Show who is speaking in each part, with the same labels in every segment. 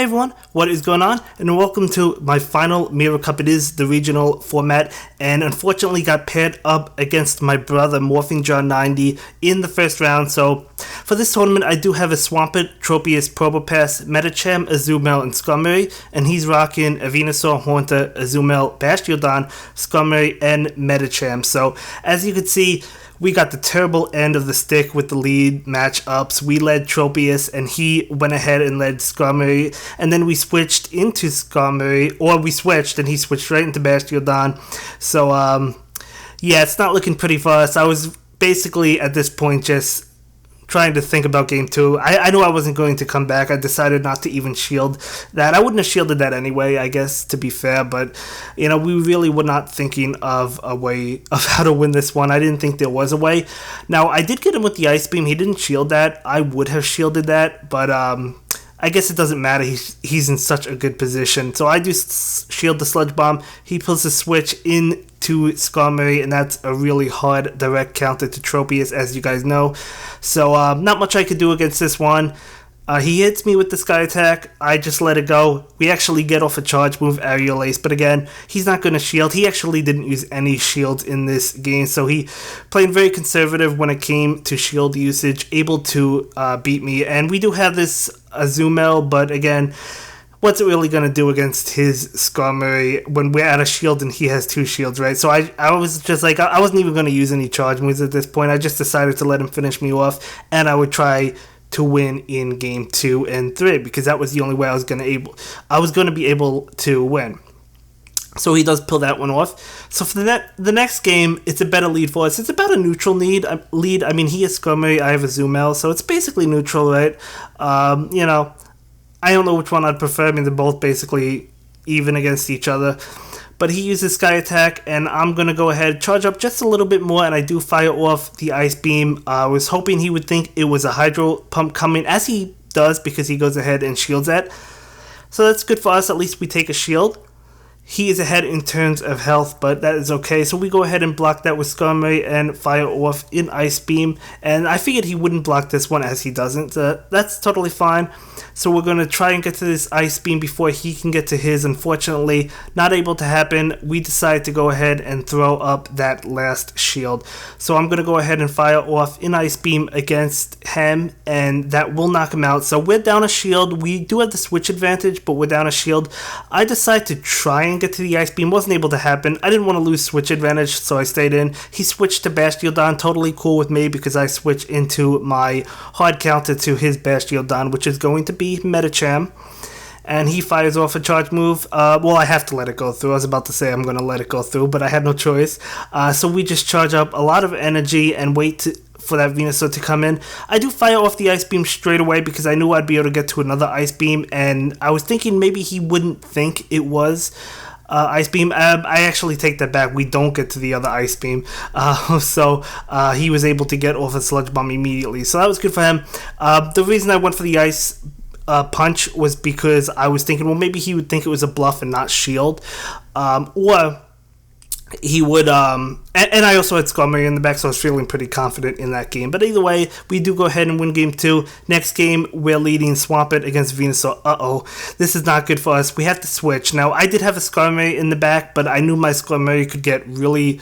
Speaker 1: Hey everyone, what is going on? And welcome to my final Mirror Cup. It is the regional format, and unfortunately got paired up against my brother Morphing John 90 in the first round. So for this tournament, I do have a Swampert, Tropius, Probopass, Metacham, Azumel, and Skarmory, and he's rocking a Venusaur, Haunter, Azumel, Bastiodon, Skarmory, and Metacham. So as you can see, we got the terrible end of the stick with the lead matchups. We led Tropius, and he went ahead and led Skarmory, and then we switched into Skarmory, or we switched, and he switched right into Bastiodon. So, yeah, it's not looking pretty for us. I was basically, at this point, just trying to think about game 2. I knew I wasn't going to come back. I decided not to even shield that. I wouldn't have shielded that anyway, I guess, to be fair, but, you know, we really were not thinking of a way of how to win this one. I didn't think there was a way. Now, I did get him with the Ice Beam. He didn't shield that. I would have shielded that, but, I guess it doesn't matter. He's in such a good position. So I do shield the Sludge Bomb. He pulls the switch into Skarmory, and that's a really hard direct counter to Tropius, as you guys know. So not much I could do against this one. He hits me with the Sky Attack. I just let it go. We actually get off a charge move, Aerial Ace, but again, he's not going to shield. He actually didn't use any shields in this game, so he played very conservative when it came to shield usage, able to beat me. And we do have this Azumel, but again, what's it really going to do against his Skarmory when we're out of shield and he has 2 shields, right? So I was just like, I wasn't even going to use any charge moves at this point. I just decided to let him finish me off, and I would try to win in game 2 and 3, because that was the only way I was going to be able to win. So he does pull that one off. So for the next game, it's a better lead for us. It's about a neutral lead. I mean, he has Skarmory, I have Azumel, so it's basically neutral, right? You know, I don't know which one I'd prefer. I mean, they're both basically even against each other. But he uses Sky Attack, and I'm going to go ahead, charge up just a little bit more, and I do fire off the Ice Beam. I was hoping he would think it was a Hydro Pump coming, as he does, because he goes ahead and shields that. So that's good for us. At least we take a shield. He is ahead in terms of health, but that is okay. So we go ahead and block that with Skarmory and fire off in Ice Beam. And I figured he wouldn't block this one, as he doesn't. That's totally fine. So we're going to try and get to this Ice Beam before he can get to his. Unfortunately, not able to happen. We decide to go ahead and throw up that last shield. So I'm going to go ahead and fire off in Ice Beam against him, and that will knock him out. So we're down a shield. We do have the switch advantage, but we're down a shield. I decide to try and get to the Ice Beam. Wasn't able to happen. I didn't want to lose switch advantage, so I stayed in. He switched to Bastiodon, totally cool with me, because I switched into my hard counter to his Bastiodon, which is going to be Metacham. And he fires off a charge move. Well, I have to let it go through. I was about to say I'm going to let it go through, but I had no choice. So we just charge up a lot of energy and wait for that Venusaur to come in. I do fire off the Ice Beam straight away, because I knew I'd be able to get to another Ice Beam, and I was thinking maybe he wouldn't think it was Ice Beam. I actually take that back. We don't get to the other Ice Beam. So he was able to get off a Sludge Bomb immediately. So that was good for him. The reason I went for the Ice Punch was because I was thinking, well, maybe he would think it was a bluff and not shield. Or he would, and I also had Skarmory in the back, so I was feeling pretty confident in that game. But either way, we do go ahead and win game 2. Next game, we're leading Swampert against Venusaur. Uh-oh, this is not good for us. We have to switch. Now, I did have a Skarmory in the back, but I knew my Skarmory could get really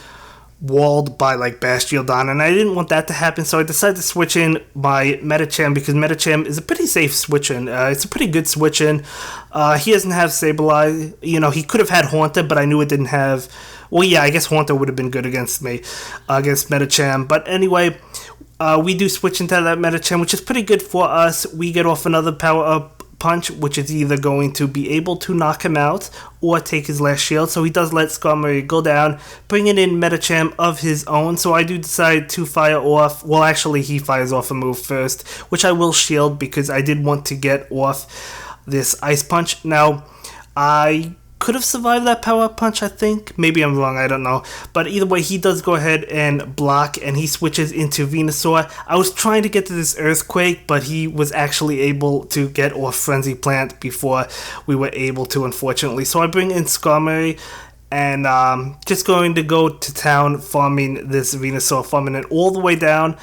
Speaker 1: walled by like Bastiodon, and I didn't want that to happen, so I decided to switch in my Metacham, because Metacham is a pretty safe switch in. It's a pretty good switch in. He doesn't have Sableye. You know, he could have had Haunter, but I knew it didn't have. Well, yeah, I guess Haunter would have been good against me, against Metacham. But anyway, we do switch into that Metacham, which is pretty good for us. We get off another power-up punch, which is either going to be able to knock him out or take his last shield. So he does let Skarmory go down, bringing in Metacham of his own. So I do decide to fire off. Well, actually, he fires off a move first, which I will shield, because I did want to get off this Ice Punch. Now, I could have survived that power punch, I think. Maybe I'm wrong, I don't know. But either way, he does go ahead and block, and he switches into Venusaur. I was trying to get to this Earthquake, but he was actually able to get off Frenzy Plant before we were able to, unfortunately. So I bring in Skarmory, and just going to go to town farming this Venusaur, farming it all the way down.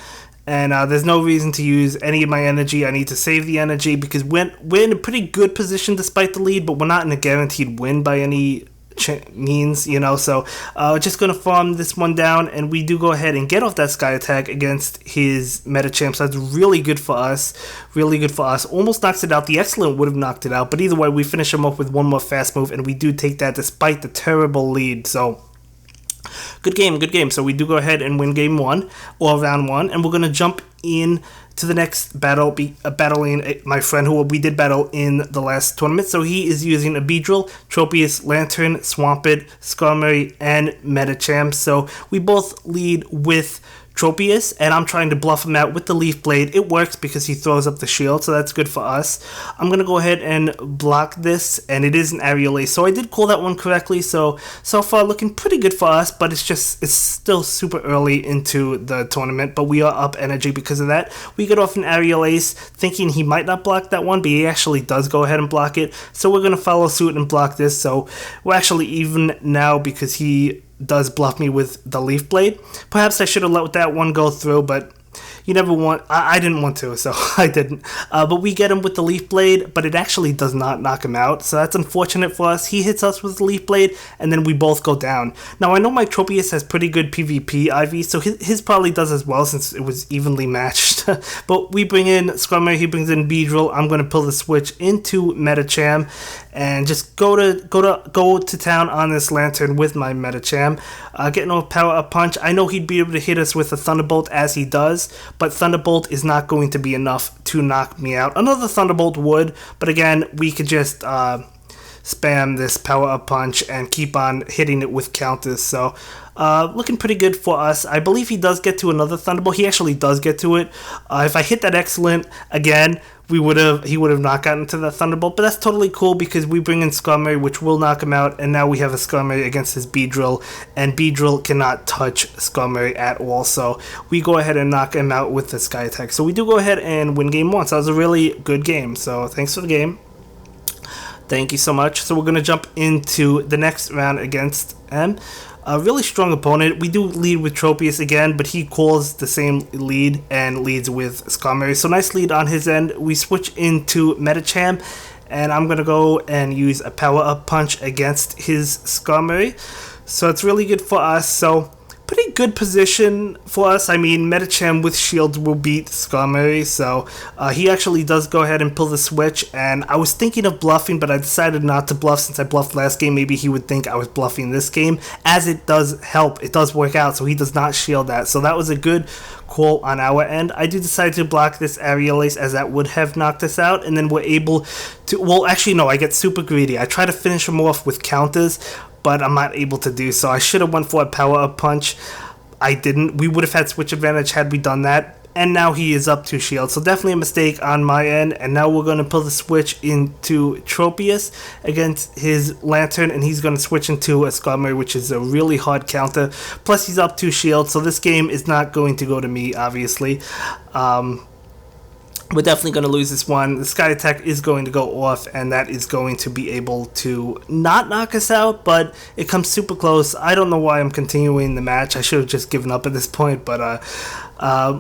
Speaker 1: and there's no reason to use any of my energy. I need to save the energy because we're in a pretty good position despite the lead, but we're not in a guaranteed win by any means, you know. So just gonna farm this one down, and we do go ahead and get off that sky attack against his Metachamp. So that's really good for us, almost knocks it out. The excellent would have knocked it out, but either way we finish him up with one more fast move, and we do take that despite the terrible lead. So good game. So we do go ahead and win game 1 or round 1, and we're gonna jump in to the next battle, battling my friend who we did battle in the last tournament. So he is using a Beedrill, Tropius, Lantern, Swampert, Skarmory, and Metachamp. So we both lead with Tropius, and I'm trying to bluff him out with the Leaf Blade. It works because he throws up the shield, so that's good for us. I'm going to go ahead and block this, and it is an Aerial Ace. So I did call that one correctly, so far looking pretty good for us, but it's still super early into the tournament, but we are up energy because of that. We get off an Aerial Ace, thinking he might not block that one, but he actually does go ahead and block it. So we're going to follow suit and block this, so we're actually even now because he does bluff me with the Leaf Blade. Perhaps I should have let that one go through, but you never want. I didn't want to, so I didn't. But we get him with the Leaf Blade, but it actually does not knock him out, so that's unfortunate for us. He hits us with the Leaf Blade, and then we both go down. Now, I know my Tropius has pretty good PvP IV, so his probably does as well since it was evenly matched. But we bring in Skarmory, he brings in Beedrill. I'm going to pull the switch into Metacham and just go to town on this Lantern with my Metacham. Getting a power-up punch. I know he'd be able to hit us with a Thunderbolt as he does, but Thunderbolt is not going to be enough to knock me out. Another Thunderbolt would, but again, we could just spam this power-up punch and keep on hitting it with counters. So looking pretty good for us. I believe he does get to another Thunderbolt. He actually does get to it. If I hit that excellent again, he would have not gotten to the Thunderbolt, but that's totally cool because we bring in Skarmory, which will knock him out, and now we have a Skarmory against his Beedrill, and Beedrill cannot touch Skarmory at all, so we go ahead and knock him out with the Sky Attack. So we do go ahead and win game 1, so that was a really good game, so thanks for the game. Thank you so much. So we're going to jump into the next round against M. A really strong opponent. We do lead with Tropius again, but he calls the same lead and leads with Skarmory. So nice lead on his end. We switch into Metacham, and I'm going to go and use a power-up punch against his Skarmory. So it's really good for us. So pretty good position for us. I mean, Metacham with shields will beat Skarmory, so he actually does go ahead and pull the switch, and I was thinking of bluffing, but I decided not to bluff since I bluffed last game. Maybe he would think I was bluffing this game, as it does help. It does work out, so he does not shield that, so that was a good call on our end. I do decide to block this Aerial Ace, as that would have knocked us out, and then we're able to, well, actually no, I get super greedy. I try to finish him off with counters, but I'm not able to do so. I should have went for a power-up punch. I didn't. We would have had switch advantage had we done that. And now he is up 2 shields. So definitely a mistake on my end. And now we're going to pull the switch into Tropius against his Lantern. And he's going to switch into a Skarmory, which is a really hard counter. Plus he's up 2 shields. So this game is not going to go to me, obviously. We're definitely going to lose this one. The Sky Attack is going to go off, and that is going to be able to not knock us out, but it comes super close. I don't know why I'm continuing the match. I should have just given up at this point, but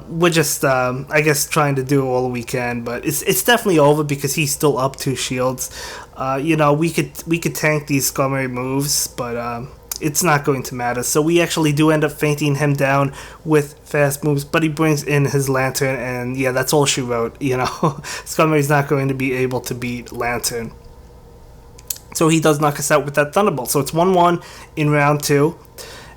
Speaker 1: we're just, I guess, trying to do all we can. But it's definitely over because he's still up 2 shields. You know, we could tank these Skarmory moves, but it's not going to matter. So we actually do end up fainting him down with fast moves, but he brings in his Lantern, and yeah, that's all she wrote, you know. Skarmory's not going to be able to beat Lantern. So he does knock us out with that Thunderbolt. So it's 1-1 in round 2,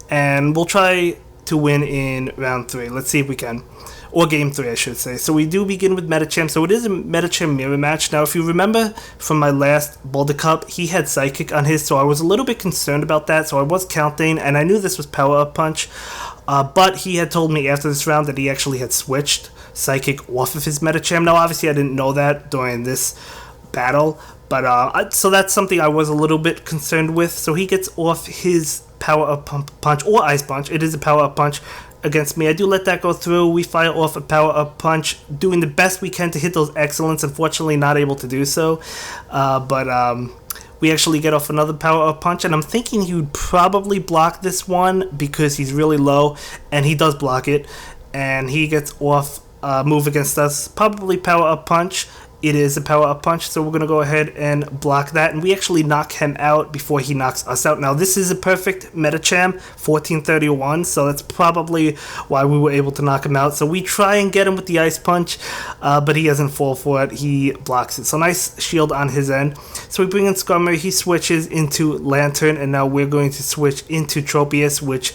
Speaker 1: and we'll try to win in round 3. Let's see if we can. Or game 3, I should say. So we do begin with Metacham. So it is a Metacham mirror match. Now, if you remember from my last Boulder Cup, he had Psychic on his, so I was a little bit concerned about that. So I was counting, and I knew this was Power-Up Punch. But he had told me after this round that he actually had switched Psychic off of his Metacham. Now, obviously, I didn't know that during this battle. But so that's something I was a little bit concerned with. So he gets off his Power-Up Punch, or Ice Punch. It is a Power-Up Punch against me. I do let that go through. We fire off a power-up punch, doing the best we can to hit those excellents. Unfortunately, not able to do so. But we actually get off another power-up punch, and I'm thinking he would probably block this one because he's really low, and he does block it. and he gets off move against us. Probably power up punch. It is a power up punch, so we're going to go ahead and block that, and we actually knock him out before he knocks us out. Now this is a perfect Metacham, 1431, so that's probably why we were able to knock him out. So we try and get him with the ice punch, but he doesn't fall for it. He blocks it. So nice shield on his end. So we bring in Scummer, he switches into Lantern, and now we're going to switch into Tropius, which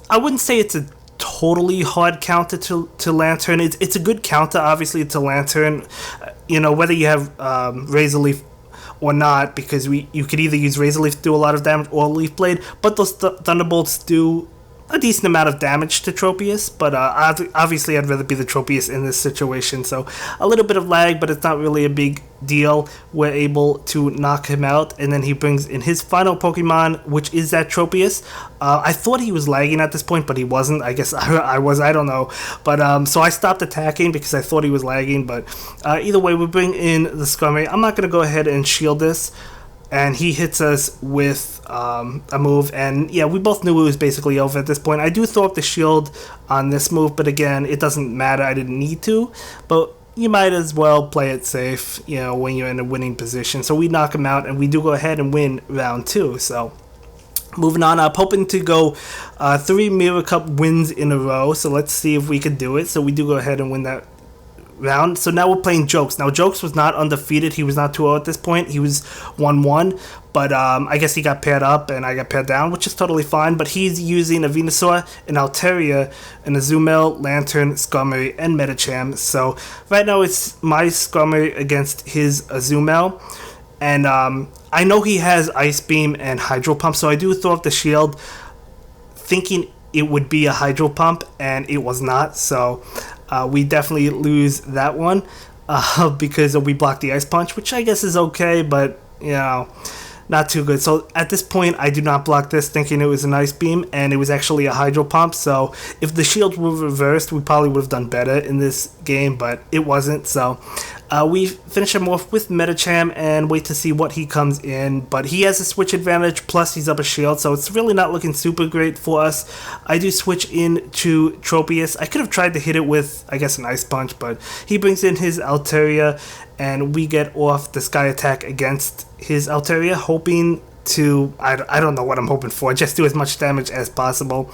Speaker 1: I wouldn't say it's a totally hard counter to Lantern. It's a good counter, obviously, to Lantern, whether you have Razor Leaf or not, because you could either use Razor Leaf to do a lot of damage or Leaf Blade, but those Thunderbolts do a decent amount of damage to Tropius, but obviously I'd rather be the Tropius in this situation. So a little bit of lag, but it's not really a big deal. We're able to knock him out, and then he brings in his final Pokemon, which is that Tropius. I thought he was lagging at this point, but he wasn't. I guess I was, I don't know. But so I stopped attacking because I thought he was lagging, but either way, we bring in the Scummy. I'm not going to go ahead and shield this, and he hits us with a move, and yeah, we both knew it was basically over at this point. I do throw up the shield on this move, but again, it doesn't matter. I didn't need to, but you might as well play it safe, when you're in a winning position. So we knock him out, and we do go ahead and win round 2. So moving on, I'm hoping to go 3 Mirror Cup wins in a row, so let's see if we can do it. So we do go ahead and win that round. So now we're playing Jokes. Now Jokes was not undefeated. He was not 2-0 at this point. He was 1-1, but I guess he got paired up and I got paired down, which is totally fine. But he's using a Venusaur, an Altaria, an Azumel, Lantern, Skarmory, and Metacham. So right now it's my Skarmory against his Azumel, and I know he has Ice Beam and Hydro Pump, so I do throw up the shield thinking it would be a Hydro Pump, and it was not. So we definitely lose that one because we blocked the Ice Punch, which I guess is okay, but not too good. So at this point, I do not block this, thinking it was an Ice Beam, and it was actually a Hydro Pump. So if the shield were reversed, we probably would have done better in this game, but it wasn't. So we finish him off with Metacham and wait to see what he comes in, but he has a switch advantage, plus he's up a shield, so it's really not looking super great for us. I do switch into Tropius. I could have tried to hit it with, I guess, an Ice Punch, but he brings in his Altaria, and we get off the Sky Attack against his Altaria, hoping to, I don't know what I'm hoping for, just do as much damage as possible.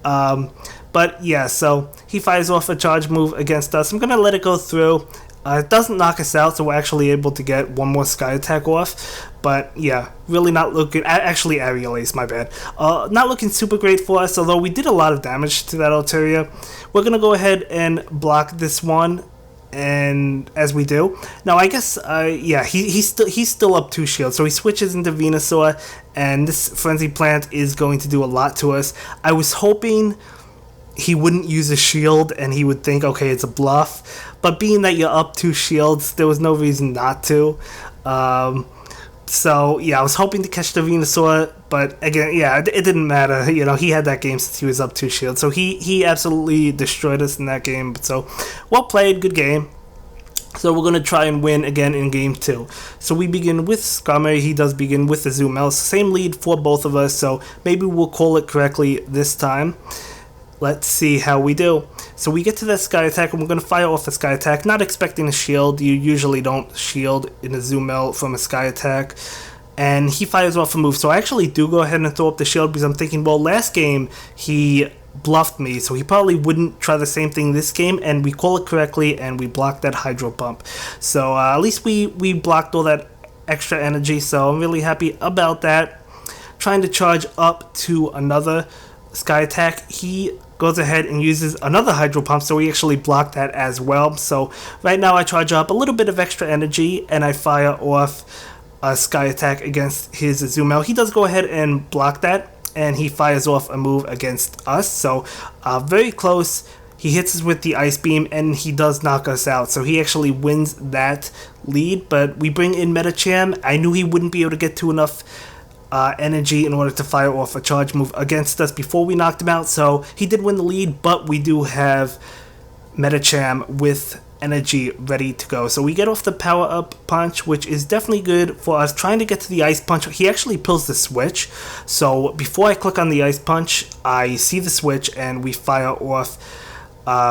Speaker 1: But yeah, so he fires off a charge move against us. I'm going to let it go through. It doesn't knock us out, so we're actually able to get one more Sky Attack off. But yeah, really not looking, actually Aerial Ace, my bad. Not looking super great for us, although we did a lot of damage to that Altaria. We're going to go ahead and block this one, and as we do. Now I guess, yeah, he's still up 2 shields, so he switches into Venusaur, and this Frenzy Plant is going to do a lot to us. I was hoping he wouldn't use a shield and he would think, okay, it's a bluff, but being that you're up 2 shields, there was no reason not to. So yeah, I was hoping to catch the Venusaur, but again, yeah, it didn't matter. He had that game since he was up 2 shields, so he absolutely destroyed us in that game. So well played, good game. So we're going to try and win again in game 2. So we begin with Skarmory. He does begin with the Azumel. Same lead for both of us, so maybe we'll call it correctly this time. Let's see how we do. So we get to that Sky Attack, and we're going to fire off a Sky Attack, not expecting a shield. You usually don't shield in a Azumel from a Sky Attack. And he fires off a move. So I actually do go ahead and throw up the shield because I'm thinking, well, last game he bluffed me, so he probably wouldn't try the same thing this game, and we call it correctly, and we block that Hydro Pump. So at least we blocked all that extra energy, so I'm really happy about that. Trying to charge up to another Sky Attack, he goes ahead and uses another Hydro Pump, so we actually blocked that as well. So right now I charge up a little bit of extra energy, and I fire off a Sky Attack against his Azumel. He does go ahead and block that, and he fires off a move against us. So very close. He hits us with the Ice Beam, and he does knock us out. So he actually wins that lead, but we bring in Metacham. I knew he wouldn't be able to get to enough energy in order to fire off a charge move against us before we knocked him out, so he did win the lead, but we do have Metacham with energy ready to go. So we get off the Power Up Punch, which is definitely good for us trying to get to the Ice Punch. He actually pulls the switch, so before I click on the Ice Punch, I see the switch and we fire off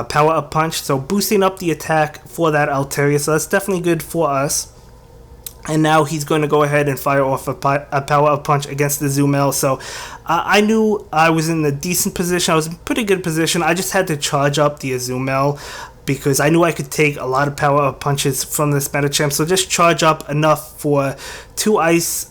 Speaker 1: power up punch, so boosting up the attack for that Altaria, so that's definitely good for us. And now he's going to go ahead and fire off a power up punch against the Zumel. So I knew I was in a decent position. I was in a pretty good position. I just had to charge up the Azumel because I knew I could take a lot of power up punches from this Metachamp. So just charge up enough for two ice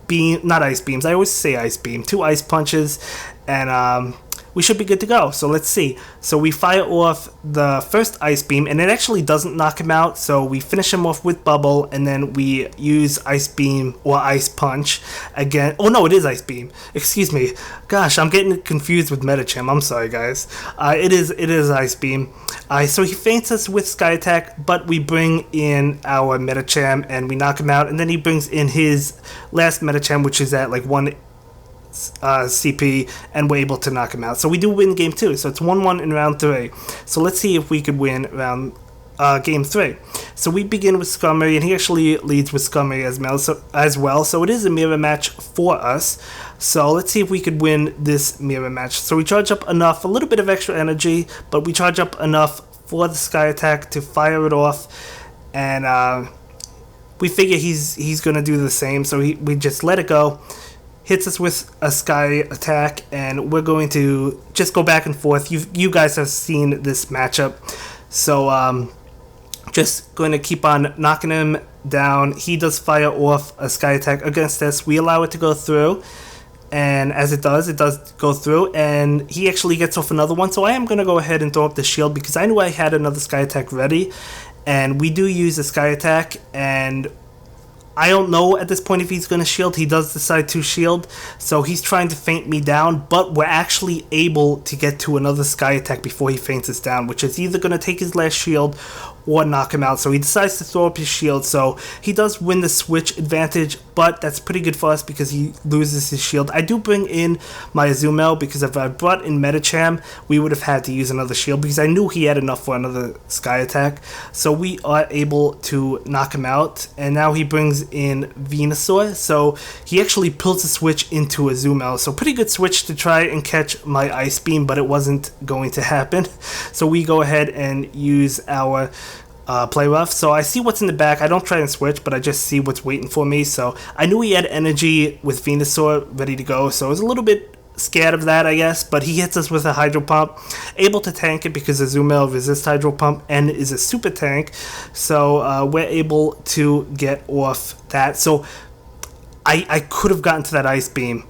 Speaker 1: beam, not ice beams. I always say ice beam. Two ice punches, and we should be good to go. So let's see. So we fire off the first ice beam, and it actually doesn't knock him out. So we finish him off with bubble, and then we use ice beam or ice punch again. Oh no, it is ice beam. Excuse me. Gosh, I'm getting confused with Metacham. I'm sorry, guys. It is ice beam. So he feints us with sky attack, but we bring in our Metacham and we knock him out, and then he brings in his last Metacham, which is at like 1 CP, and we're able to knock him out. So we do win game 2. So it's 1-1 in round 3. So let's see if we could win game 3. So we begin with Skarmory, and he actually leads with Skarmory as well. So it is a mirror match for us. So let's see if we could win this mirror match. So we charge up enough, a little bit of extra energy, but we charge up enough for the sky attack to fire it off, and we figure he's gonna do the same. So we just let it go. Hits us with a sky attack, and we're going to just go back and forth. You guys have seen this matchup, so just going to keep on knocking him down. He does fire off a sky attack against us. We allow it to go through, and as it does go through, and he actually gets off another one. So I am going to go ahead and throw up the shield because I knew I had another sky attack ready, and we do use a sky attack, and I don't know at this point if he's going to shield. He does decide to shield, so he's trying to feint me down, but we're actually able to get to another sky attack before he feints us down, which is either going to take his last shield or knock him out. So he decides to throw up his shield, so he does win the switch advantage, but that's pretty good for us because he loses his shield. I do bring in my Azumel because if I brought in Metacham, we would have had to use another shield because I knew he had enough for another sky attack. So we are able to knock him out, and now he brings in Venusaur, so he actually pulls the switch into Azumel. So pretty good switch to try and catch my Ice Beam, but it wasn't going to happen. So we go ahead and use our play rough. So I see what's in the back. I don't try and switch, but I just see what's waiting for me. So I knew he had energy with Venusaur ready to go, so I was a little bit scared of that, I guess, but he hits us with a Hydro Pump, able to tank it because Azumel resists Hydro Pump and is a super tank, so we're able to get off that. So I could have gotten to that Ice Beam.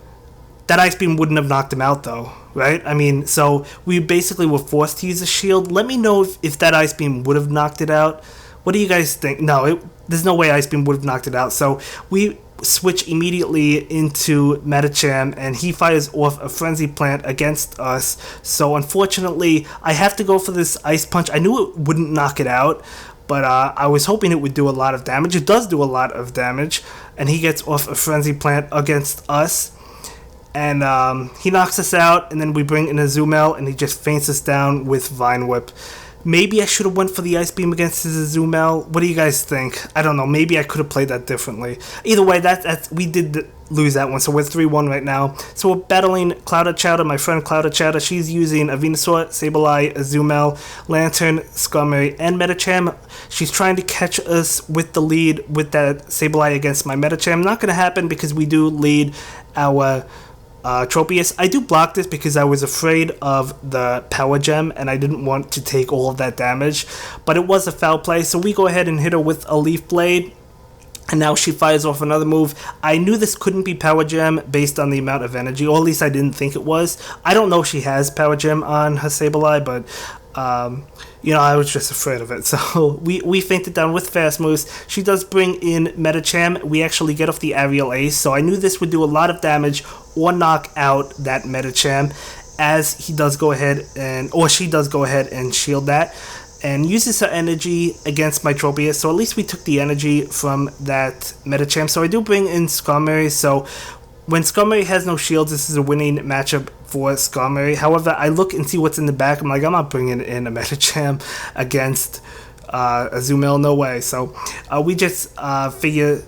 Speaker 1: That Ice Beam wouldn't have knocked him out though, right? I mean, so we basically were forced to use a shield. Let me know if that Ice Beam would have knocked it out. What do you guys think? No, there's no way Ice Beam would have knocked it out. So we switch immediately into Metacham, and he fires off a Frenzy Plant against us. So unfortunately, I have to go for this Ice Punch. I knew it wouldn't knock it out, but I was hoping it would do a lot of damage. It does do a lot of damage, and he gets off a Frenzy Plant against us. And he knocks us out, and then we bring in Azumel, and he just feints us down with Vine Whip. Maybe I should have went for the Ice Beam against his Azumel. What do you guys think? I don't know. Maybe I could have played that differently. Either way, we did lose that one, so we're 3-1 right now. So we're battling Clouded Chowder, my friend Clouded Chowder. She's using a Venusaur, Sableye, Azumel, Lantern, Skarmory, and Metacham. She's trying to catch us with the lead with that Sableye against my Metacham. Not going to happen because we do lead our Tropius. I do block this because I was afraid of the Power Gem and I didn't want to take all of that damage, but it was a foul play, so we go ahead and hit her with a Leaf Blade, and now she fires off another move. I knew this couldn't be Power Gem based on the amount of energy, or at least I didn't think it was. I don't know if she has Power Gem on her Sableye, but you know, I was just afraid of it. So we feinted down with Fast Moves. She does bring in Metacham. We actually get off the Aerial Ace, so I knew this would do a lot of damage or knock out that Metacham, as he does go ahead and, or she does go ahead and shield that, and uses her energy against my Tropius. So at least we took the energy from that Metacham. So I do bring in Skarmory. So when Skarmory has no shields, this is a winning matchup for Skarmory. However, I look and see what's in the back. I'm like, I'm not bringing in a Metacham against Azumel, no way. So we just figure,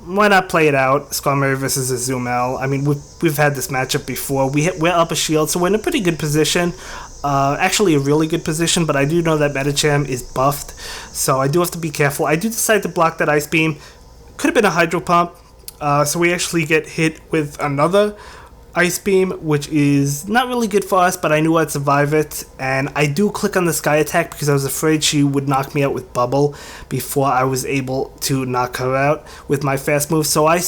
Speaker 1: why not play it out? Skarmory versus Azumel. I mean, we've had this matchup before. We're up a shield, so we're in a pretty good position. actually a really good position, but I do know that Medicham is buffed, so I do have to be careful. I do decide to block that Ice Beam. Could have been a Hydro Pump, so we actually get hit with another Ice Beam, which is not really good for us, but I knew I'd survive it, and I do click on the Sky Attack because I was afraid she would knock me out with Bubble before I was able to knock her out with my fast move, so I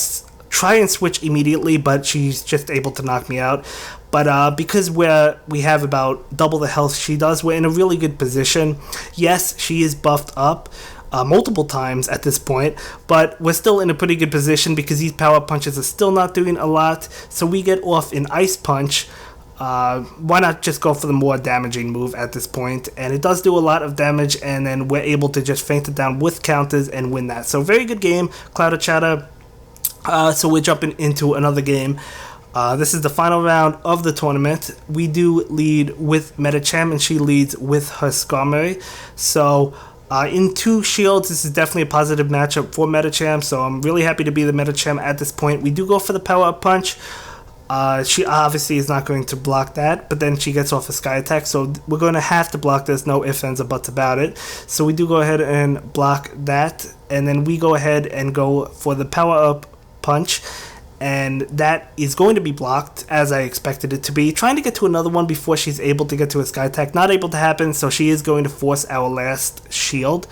Speaker 1: try and switch immediately, but she's just able to knock me out. But because we have about double the health she does, we're in a really good position. Yes, she is buffed up multiple times at this point, but we're still in a pretty good position because these power punches are still not doing a lot, so we get off an Ice Punch. Why not just go for the more damaging move at this point? And it does do a lot of damage, and then we're able to just feint it down with counters and win that. So very good game, Cloud of Chatter. So we're jumping into another game. This is the final round of the tournament. We do lead with Medicham, and she leads with her Skarmory. So in 2 shields, this is definitely a positive matchup for Medicham, so I'm really happy to be the Medicham at this point. We do go for the power-up punch. She obviously is not going to block that, but then she gets off a Sky Attack, so we're going to have to block this, no ifs, ands, or buts about it. So we do go ahead and block that, and then we go ahead and go for the power-up punch, and that is going to be blocked as I expected it to be. Trying to get to another one before she's able to get to a Sky Attack, not able to happen, so she is going to force our last shield.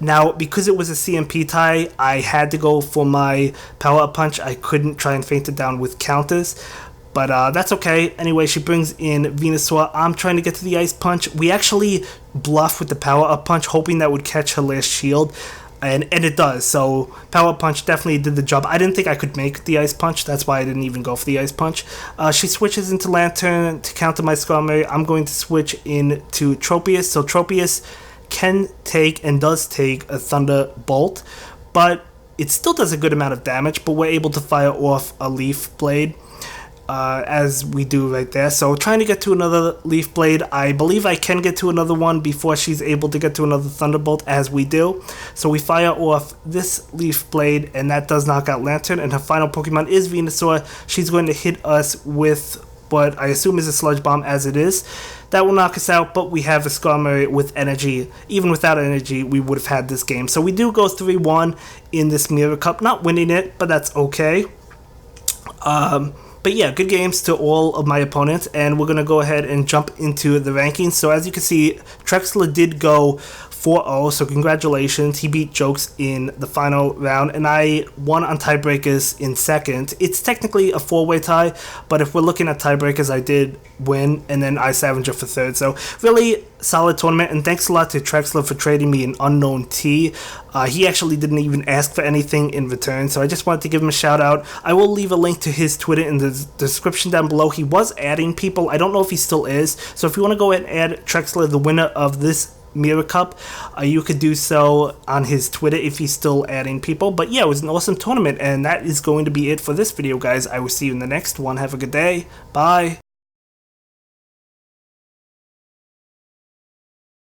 Speaker 1: Now, because it was a CMP tie, I had to go for my power-up punch. I couldn't try and feint it down with counters, but that's okay. Anyway, she brings in Venusaur. I'm trying to get to the Ice Punch. We actually bluff with the power-up punch, hoping that would catch her last shield. And it does, so Power Punch definitely did the job. I didn't think I could make the Ice Punch, that's why I didn't even go for the Ice Punch. She switches into Lantern to counter my Skarmory. I'm going to switch into Tropius, so Tropius can take and does take a Thunderbolt, but it still does a good amount of damage, but we're able to fire off a Leaf Blade. As we do right there. So trying to get to another Leaf Blade. I believe I can get to another one before she's able to get to another Thunderbolt, as we do. So we fire off this Leaf Blade, and that does knock out Lantern, and her final Pokemon is Venusaur. She's going to hit us with what I assume is a Sludge Bomb, as it is. That will knock us out, but we have a Skarmory with energy. Even without energy, we would have had this game. So we do go 3-1 in this Mirror Cup. Not winning it, but that's okay. But yeah, good games to all of my opponents, and we're going to go ahead and jump into the rankings. So as you can see, Trexler did go 4-0, so congratulations. He beat Jokes in the final round, and I won on tiebreakers in second. It's technically a 4-way tie, but if we're looking at tiebreakers, I did win, and then I Scavenger for third. So really solid tournament, and thanks a lot to Trexler for trading me an Unknown T. He actually didn't even ask for anything in return, so I just wanted to give him a shout out. I will leave a link to his Twitter in the description down below. He was adding people. I don't know if he still is, so if you want to go ahead and add Trexler, the winner of this Mirror Cup, you could do so on his Twitter if he's still adding people. But yeah, it was an awesome tournament, and that is going to be it for this video, guys. I will see you in the next one. Have a good day. Bye.